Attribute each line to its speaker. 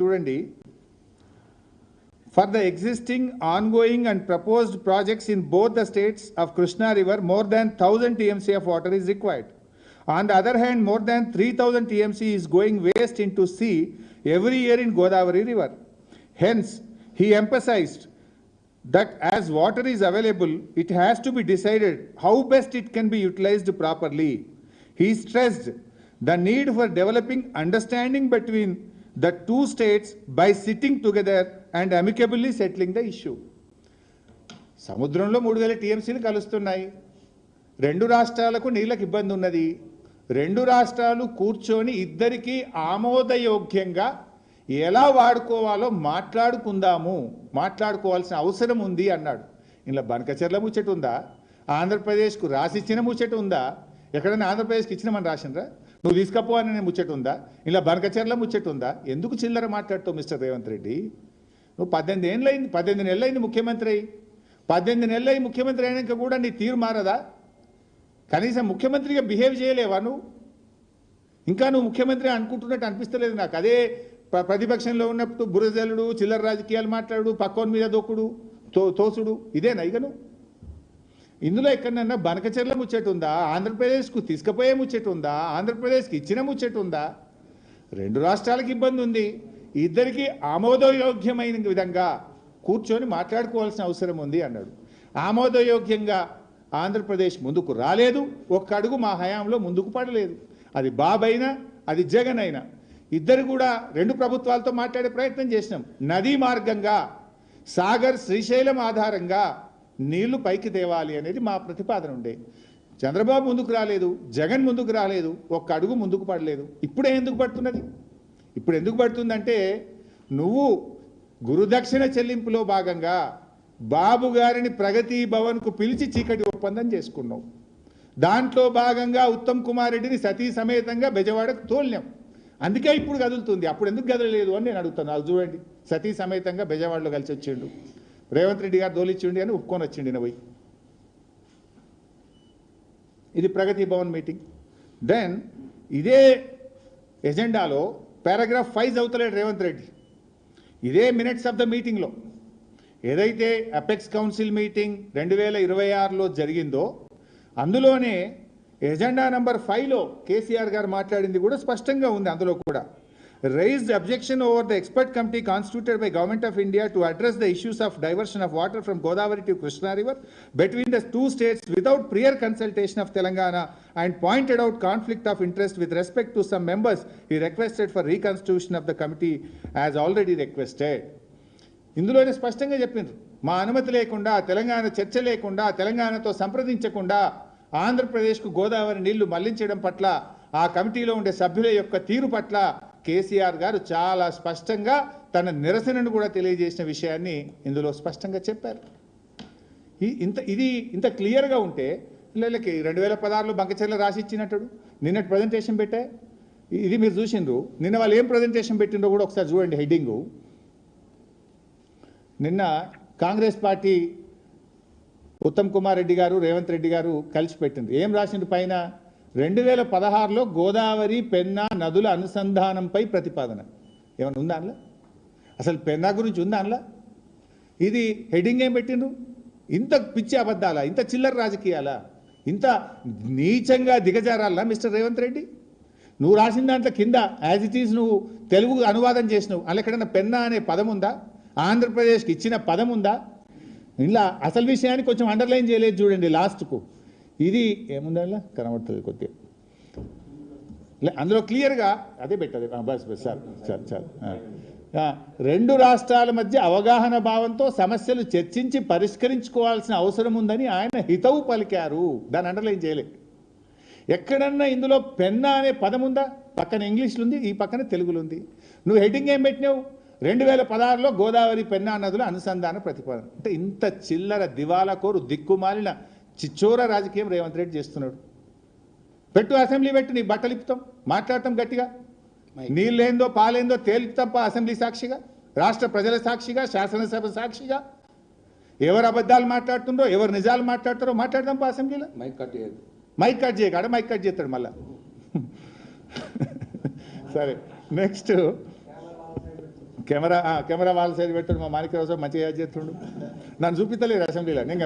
Speaker 1: చూడండి. For the existing, ongoing and proposed projects in both the states of Krishna River, more than 1000 TMC of water is required. On the other hand, more than 3000 TMC is going waste into sea every year in Godavari River. Hence, he emphasized that as water is available, it has to be decided how best it can be utilized properly. He stressed the need for developing understanding between the two states by sitting together and amicably settling the issue. సముద్రంలో 3000 టీఎంసీలు కలుస్తున్నాయి. రెండు రాష్ట్రాలకు నీళ్ళకి ఇబ్బంది ఉన్నది. రెండు రాష్ట్రాలు కూర్చొని ఇద్దరికి ఆమోదయోగ్యంగా ఎలా వాడుకోవాలో మాట్లాడుకోవాల్సిన అవసరం ఉంది అన్నాడు. ఇలా బనకచెర్ల ముచ్చట ఉందా? ఆంధ్రప్రదేశ్కు రాసిచ్చిన ముచ్చట ఉందా? ఎక్కడైనా ఆంధ్రప్రదేశ్కి ఇచ్చినామని రాసిండ్రా? నువ్వు తీసుకపో అని నేను ముచ్చట ఉందా? ఇలా బనకచెర్ల ముచ్చట ఉందా? ఎందుకు చిల్లర మాట్లాడుతావు మిస్టర్ రేవంత్ రెడ్డి? నువ్వు 18 నెలలైంది ముఖ్యమంత్రి అయ్యి. 18 నెలలై ముఖ్యమంత్రి అయినాక కూడా నీ తీరు మారదా? కనీసం ముఖ్యమంత్రిగా బిహేవ్ చేయలేవా నువ్వు? ఇంకా నువ్వు ముఖ్యమంత్రి అనుకుంటున్నట్టు అనిపిస్తలేదు నాకు. అదే ప్రతిపక్షంలో ఉన్నప్పుడు బురజలుడు, చిల్లర రాజకీయాలు మాట్లాడు, పక్కోని మీద దొక్కుడు, తోసుడు, ఇదేనా ఇక నువ్వు? ఇందులో ఎక్కడన్నా బనకచెర్ల ముచ్చట ఉందా? ఆంధ్రప్రదేశ్కు తీసుకుపోయే ముచ్చట ఉందా? ఆంధ్రప్రదేశ్కి ఇచ్చిన ముచ్చట ఉందా? రెండు రాష్ట్రాలకు ఇబ్బంది ఉంది. ఇద్దరికి ఆమోదయోగ్యమైన విధంగా కూర్చొని మాట్లాడుకోవాల్సిన అవసరం ఉంది అన్నాడు. ఆమోదయోగ్యంగా ఆంధ్రప్రదేశ్ ముందుకు రాలేదు. ఒక్క అడుగు మా హయాంలో ముందుకు పడలేదు. అది బాబు అయినా అది జగన్ అయినా ఇద్దరు కూడా రెండు ప్రభుత్వాలతో మాట్లాడే ప్రయత్నం చేసినాం. నదీ మార్గంగా సాగర్ శ్రీశైలం ఆధారంగా నీళ్లు పైకి తేవాలి అనేది మా ప్రతిపాదన ఉండే. చంద్రబాబు ముందుకు రాలేదు, జగన్ ముందుకు రాలేదు, ఒక్క అడుగు ముందుకు పడలేదు. ఇప్పుడే ఎందుకు పడుతున్నది? ఇప్పుడు ఎందుకు పడుతుందంటే నువ్వు గురుదక్షిణ చెల్లింపులో భాగంగా బాబు గారిని ప్రగతి భవన్కు పిలిచి చీకటి ఒప్పందం చేసుకున్నావు. దాంట్లో భాగంగా ఉత్తమ్ కుమార్ రెడ్డిని సతీ సమేతంగా బెజవాడకు తోలినాం. అందుకే ఇప్పుడు కదులుతుంది. అప్పుడు ఎందుకు కదలలేదు అని నేను అడుగుతాను. అది చూడండి, సతీ సమేతంగా బెజవాడలో కలిసి వచ్చిండు. రేవంత్ రెడ్డి గారు దోలిచ్చిండి అని ఒప్పుకొని వచ్చిండి పోయి. ఇది ప్రగతి భవన్ మీటింగ్. దెన్ ఇదే ఎజెండాలో పారాగ్రాఫ్ 5 చదువుతలేడు రేవంత్ రెడ్డి. ఇదే మినిట్స్ ఆఫ్ ద మీటింగ్లో ఏదైతే అపెక్స్ కౌన్సిల్ మీటింగ్ 2026లో జరిగిందో అందులోనే ఎజెండా నెంబర్ 5లో కేసీఆర్ గారు మాట్లాడింది కూడా స్పష్టంగా ఉంది. అందులో కూడా raised objection over the expert committee constituted by Government of India to address the issues of diversion of water from Godavari to Krishna River between the two states without prior consultation of Telangana, and pointed out conflict of interest with respect to some members. He requested for reconstitution of the committee as already requested. ఇందులోనే స్పష్టంగా చెప్పిండ్రు, మా అనుమతి లేకుండా, తెలంగాణ చర్చ లేకుండా, తెలంగాణతో సంప్రదించకుండా ఆంధ్రప్రదేశ్కు గోదావరి నీళ్లు మళ్లించడం పట్ల, ఆ కమిటీలో ఉండే సభ్యుల యొక్క తీరు పట్ల కేసీఆర్ గారు చాలా స్పష్టంగా తన నిరసనను కూడా తెలియజేసిన విషయాన్ని ఇందులో స్పష్టంగా చెప్పారు. ఇంత క్లియర్గా ఉంటే పిల్లలకి 2016లో బంకచెర్ల రాసిచ్చినట్టు నిన్నటి ప్రజెంటేషన్ పెట్టే ఇది మీరు చూసిండ్రు. నిన్న వాళ్ళు ఏం ప్రజెంటేషన్ పెట్టిండ్రో కూడా ఒకసారి చూడండి. హెడ్డింగు నిన్న కాంగ్రెస్ పార్టీ ఉత్తమ్ కుమార్ రెడ్డి గారు, రేవంత్ రెడ్డి గారు కలిసి పెట్టిండ్రు. ఏం రాసిండ్రు పైన? 2016లో గోదావరి పెన్నా నదుల అనుసంధానంపై ప్రతిపాదన. ఏమైనా ఉందా అందులో? అసలు పెన్నా గురించి ఉందా అందులో? ఇది హెడ్డింగ్ ఏం పెట్టిండ్రు? ఇంత పిచ్చి అబద్ధాలా? ఇంత చిల్లర రాజకీయాలా? ఇంత నీచంగా దిగజారాలా మిస్టర్ రేవంత్ రెడ్డి? నువ్వు రాసిన దాంట్లో కింద యాజ్ ఇట్ ఈజ్ నువ్వు తెలుగు అనువాదం చేసినావు. అలా ఎక్కడన్నా పెన్నా అనే పదం ఉందా? ఆంధ్రప్రదేశ్కి ఇచ్చిన పదం ఉందా? ఇలా అసలు విషయాన్ని కొంచెం అండర్లైన్ చేయలేదు చూడండి లాస్ట్కు. ఇది ఏముందా కనబడుతుంది కొద్దిగా అందులో క్లియర్గా అదే పెట్టదు. బస్ చాలు. రెండు రాష్ట్రాల మధ్య అవగాహన భావంతో సమస్యలు చర్చించి పరిష్కరించుకోవాల్సిన అవసరం ఉందని ఆయన హితవు పలికారు. దాన్ని అండర్లైన్ చేయలేదు. ఎక్కడన్నా ఇందులో పెన్నా అనే పదం ఉందా? పక్కన ఇంగ్లీష్లో ఉంది, ఈ పక్కన తెలుగులో ఉంది. నువ్వు హెడ్డింగ్ ఏం పెట్టినావు? 2016లో గోదావరి పెన్నా నదుల అనుసంధాన ప్రతిపాదన. అంటే ఇంత చిల్లర దివాలా కోరు దిక్కుమాలిన చిచ్చోర రాజకీయం రేవంత్ రెడ్డి చేస్తున్నాడు. పెట్టు, అసెంబ్లీ పెట్టు, నీ బట్టలు ఇప్పుతాం, మాట్లాడతాం గట్టిగా. నీళ్ళేందో పాలేందో తేలుతాం అసెంబ్లీ సాక్షిగా, రాష్ట్ర ప్రజల సాక్షిగా, శాసనసభ సాక్షిగా. ఎవరు అబద్ధాలు మాట్లాడుతుండో, ఎవరు నిజాలు మాట్లాడుతారో మాట్లాడదాం అసెంబ్లీలో. మైక్ కట్ చేయకాడ మైక్ కట్ చేస్తాడు మళ్ళా. సరే నెక్స్ట్ కెమెరా వాళ్ళ సైడ్ పెట్టాడు మా మాణిక్యరావు సార్ మంచిగా చేస్తుండు నన్ను చూపిస్తలేరు అసెంబ్లీలో నేను